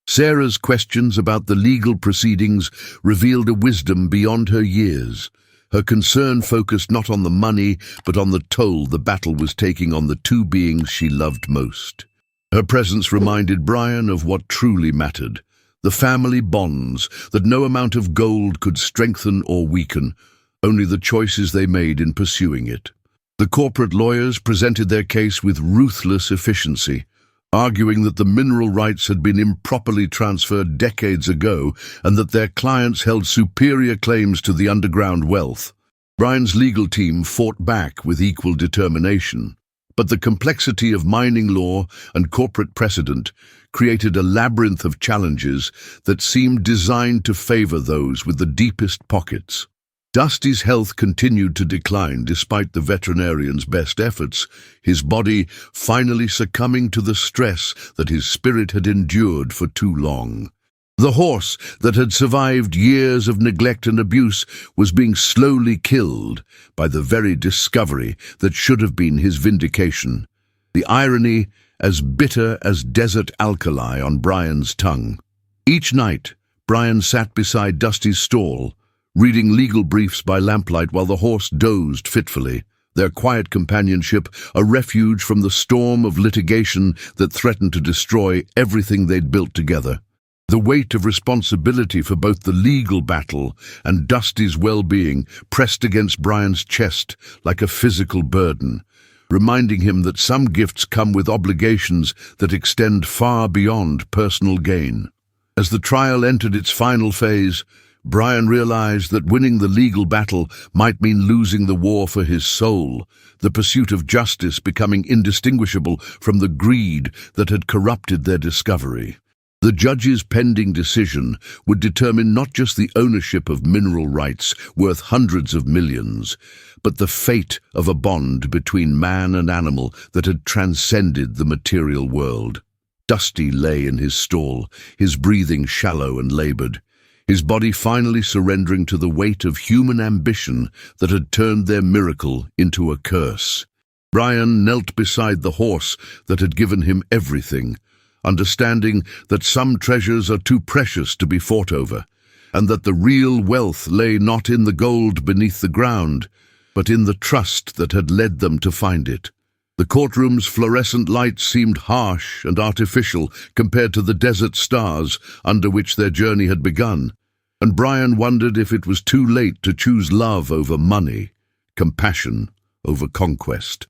Sarah's questions about the legal proceedings revealed a wisdom beyond her years. Her concern focused not on the money, but on the toll the battle was taking on the two beings she loved most. Her presence reminded Brian of what truly mattered: the family bonds that no amount of gold could strengthen or weaken, only the choices they made in pursuing it. The corporate lawyers presented their case with ruthless efficiency, arguing that the mineral rights had been improperly transferred decades ago and that their clients held superior claims to the underground wealth. Brian's legal team fought back with equal determination, but the complexity of mining law and corporate precedent created a labyrinth of challenges that seemed designed to favor those with the deepest pockets. Dusty's health continued to decline despite the veterinarian's best efforts, his body finally succumbing to the stress that his spirit had endured for too long. The horse that had survived years of neglect and abuse was being slowly killed by the very discovery that should have been his vindication. The irony as bitter as desert alkali on Brian's tongue. Each night, Brian sat beside Dusty's stall, reading legal briefs by lamplight while the horse dozed fitfully, their quiet companionship a refuge from the storm of litigation that threatened to destroy everything they'd built together. The weight of responsibility for both the legal battle and Dusty's well-being pressed against Brian's chest like a physical burden, reminding him that some gifts come with obligations that extend far beyond personal gain. As the trial entered its final phase, Brian realized that winning the legal battle might mean losing the war for his soul, the pursuit of justice becoming indistinguishable from the greed that had corrupted their discovery. The judge's pending decision would determine not just the ownership of mineral rights worth hundreds of millions, but the fate of a bond between man and animal that had transcended the material world. Dusty lay in his stall, his breathing shallow and labored, his body finally surrendering to the weight of human ambition that had turned their miracle into a curse. Brian knelt beside the horse that had given him everything, understanding that some treasures are too precious to be fought over, and that the real wealth lay not in the gold beneath the ground, but in the trust that had led them to find it. The courtroom's fluorescent lights seemed harsh and artificial compared to the desert stars under which their journey had begun, and Brian wondered if it was too late to choose love over money, compassion over conquest.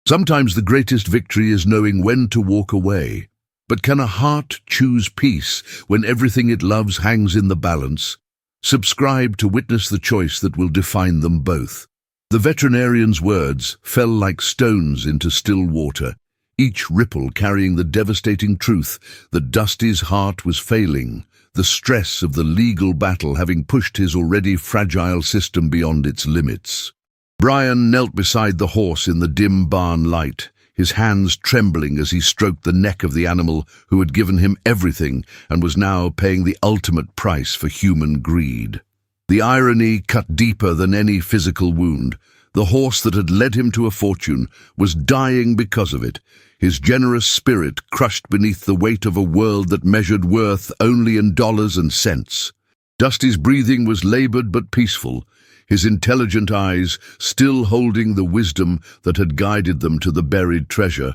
Sometimes the greatest victory is knowing when to walk away. But can a heart choose peace when everything it loves hangs in the balance? Subscribe to witness the choice that will define them both. The veterinarian's words fell like stones into still water, each ripple carrying the devastating truth that Dusty's heart was failing, the stress of the legal battle having pushed his already fragile system beyond its limits. Brian knelt beside the horse in the dim barn light, his hands trembling as he stroked the neck of the animal who had given him everything and was now paying the ultimate price for human greed. The irony cut deeper than any physical wound. The horse that had led him to a fortune was dying because of it, his generous spirit crushed beneath the weight of a world that measured worth only in dollars and cents. Dusty's breathing was labored but peaceful, his intelligent eyes still holding the wisdom that had guided them to the buried treasure,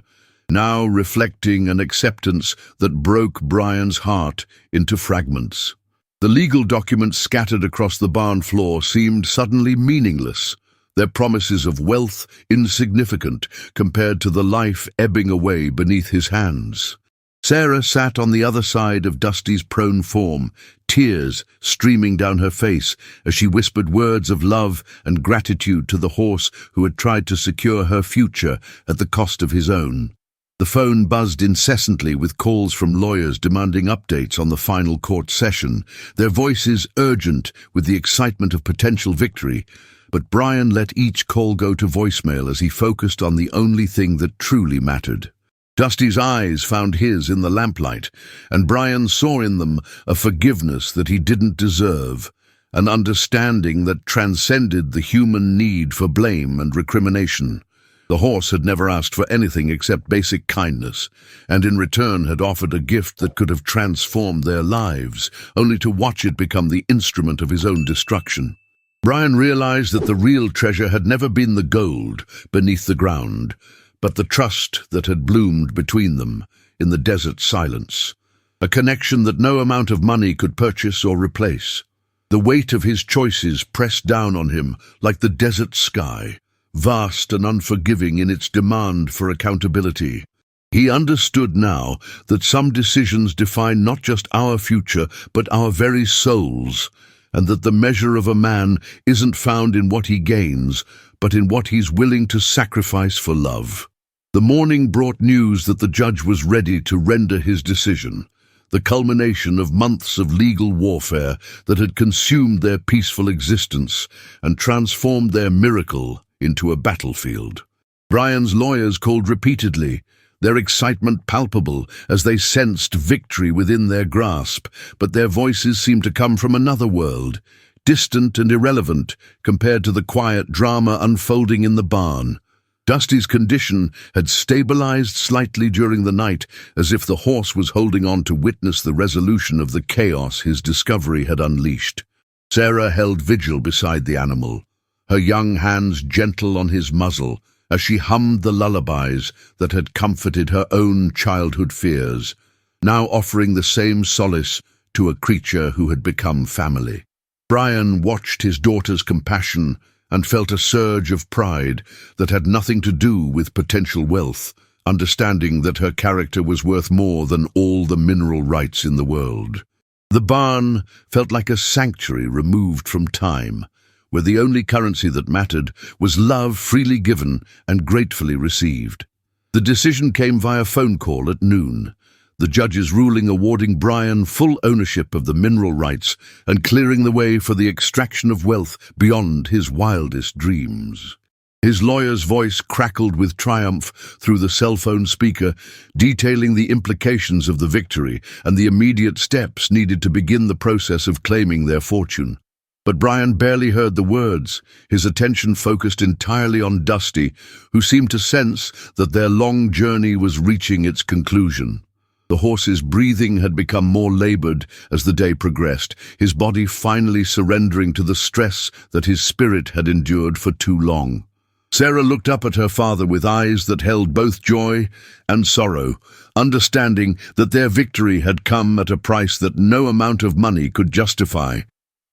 now reflecting an acceptance that broke Brian's heart into fragments. The legal documents scattered across the barn floor seemed suddenly meaningless, their promises of wealth insignificant compared to the life ebbing away beneath his hands. Sarah sat on the other side of Dusty's prone form, tears streaming down her face as she whispered words of love and gratitude to the horse who had tried to secure her future at the cost of his own. The phone buzzed incessantly with calls from lawyers demanding updates on the final court session, their voices urgent with the excitement of potential victory. But Brian let each call go to voicemail as he focused on the only thing that truly mattered. Dusty's eyes found his in the lamplight, and Brian saw in them a forgiveness that he didn't deserve, an understanding that transcended the human need for blame and recrimination. The horse had never asked for anything except basic kindness, and in return had offered a gift that could have transformed their lives, only to watch it become the instrument of his own destruction. Brian realized that the real treasure had never been the gold beneath the ground, but the trust that had bloomed between them in the desert silence, a connection that no amount of money could purchase or replace. The weight of his choices pressed down on him like the desert sky, vast and unforgiving in its demand for accountability. He understood now that some decisions define not just our future, but our very souls, and that the measure of a man isn't found in what he gains, but in what he's willing to sacrifice for love. The morning brought news that the judge was ready to render his decision, the culmination of months of legal warfare that had consumed their peaceful existence and transformed their miracle into a battlefield. Brian's lawyers called repeatedly, their excitement palpable as they sensed victory within their grasp, but their voices seemed to come from another world, distant and irrelevant compared to the quiet drama unfolding in the barn. Dusty's condition had stabilized slightly during the night, as if the horse was holding on to witness the resolution of the chaos his discovery had unleashed. Sarah held vigil beside the animal, her young hands gentle on his muzzle, as she hummed the lullabies that had comforted her own childhood fears, now offering the same solace to a creature who had become family. Brian watched his daughter's compassion and felt a surge of pride that had nothing to do with potential wealth, understanding that her character was worth more than all the mineral rights in the world. The barn felt like a sanctuary removed from time, where the only currency that mattered was love freely given and gratefully received. The decision came via phone call at noon, the judge's ruling awarding Brian full ownership of the mineral rights and clearing the way for the extraction of wealth beyond his wildest dreams. His lawyer's voice crackled with triumph through the cell phone speaker, detailing the implications of the victory and the immediate steps needed to begin the process of claiming their fortune. But Brian barely heard the words, his attention focused entirely on Dusty, who seemed to sense that their long journey was reaching its conclusion. The horse's breathing had become more labored as the day progressed, his body finally surrendering to the stress that his spirit had endured for too long. Sarah looked up at her father with eyes that held both joy and sorrow, understanding that their victory had come at a price that no amount of money could justify.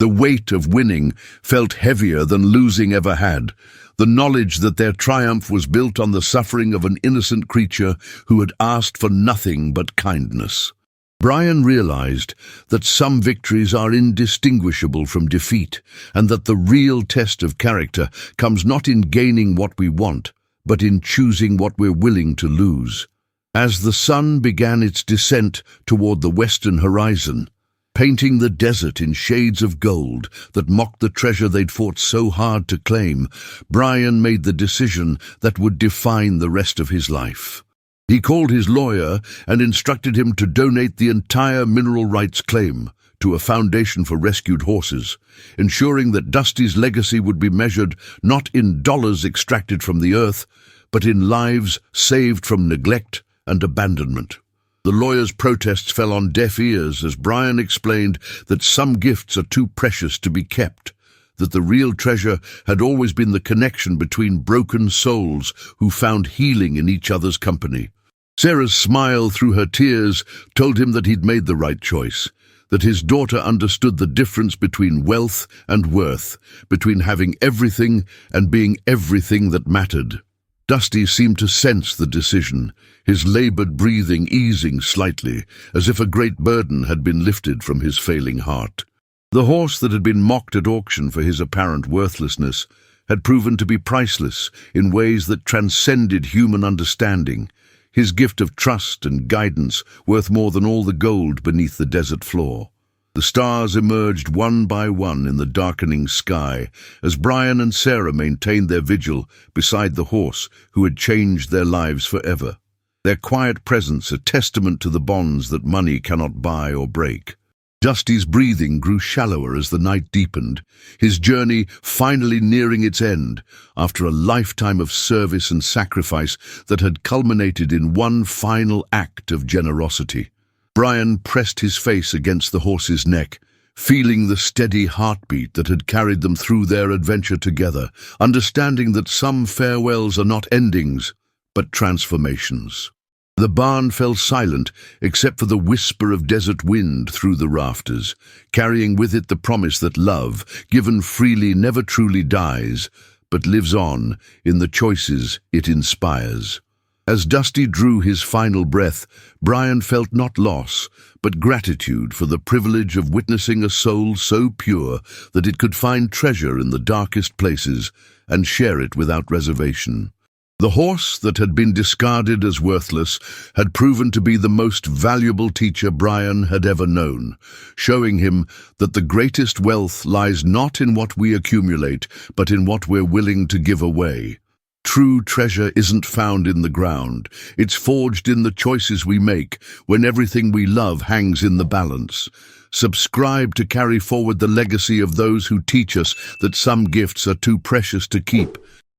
The weight of winning felt heavier than losing ever had, the knowledge that their triumph was built on the suffering of an innocent creature who had asked for nothing but kindness. Brian realized that some victories are indistinguishable from defeat, and that the real test of character comes not in gaining what we want, but in choosing what we're willing to lose. As the sun began its descent toward the western horizon, painting the desert in shades of gold that mocked the treasure they'd fought so hard to claim, Brian made the decision that would define the rest of his life. He called his lawyer and instructed him to donate the entire mineral rights claim to a foundation for rescued horses, ensuring that Dusty's legacy would be measured not in dollars extracted from the earth, but in lives saved from neglect and abandonment. The lawyer's protests fell on deaf ears as Brian explained that some gifts are too precious to be kept, that the real treasure had always been the connection between broken souls who found healing in each other's company. Sarah's smile through her tears told him that he'd made the right choice, that his daughter understood the difference between wealth and worth, between having everything and being everything that mattered. Dusty seemed to sense the decision, his labored breathing easing slightly, as if a great burden had been lifted from his failing heart. The horse that had been mocked at auction for his apparent worthlessness had proven to be priceless in ways that transcended human understanding, his gift of trust and guidance worth more than all the gold beneath the desert floor. The stars emerged one by one in the darkening sky as Brian and Sarah maintained their vigil beside the horse who had changed their lives forever, their quiet presence a testament to the bonds that money cannot buy or break. Dusty's breathing grew shallower as the night deepened, his journey finally nearing its end after a lifetime of service and sacrifice that had culminated in one final act of generosity. Brian pressed his face against the horse's neck, feeling the steady heartbeat that had carried them through their adventure together, understanding that some farewells are not endings, but transformations. The barn fell silent except for the whisper of desert wind through the rafters, carrying with it the promise that love, given freely, never truly dies, but lives on in the choices it inspires. As Dusty drew his final breath, Brian felt not loss, but gratitude for the privilege of witnessing a soul so pure that it could find treasure in the darkest places and share it without reservation. The horse that had been discarded as worthless had proven to be the most valuable teacher Brian had ever known, showing him that the greatest wealth lies not in what we accumulate, but in what we're willing to give away. True treasure isn't found in the ground. It's forged in the choices we make when everything we love hangs in the balance. Subscribe to carry forward the legacy of those who teach us that some gifts are too precious to keep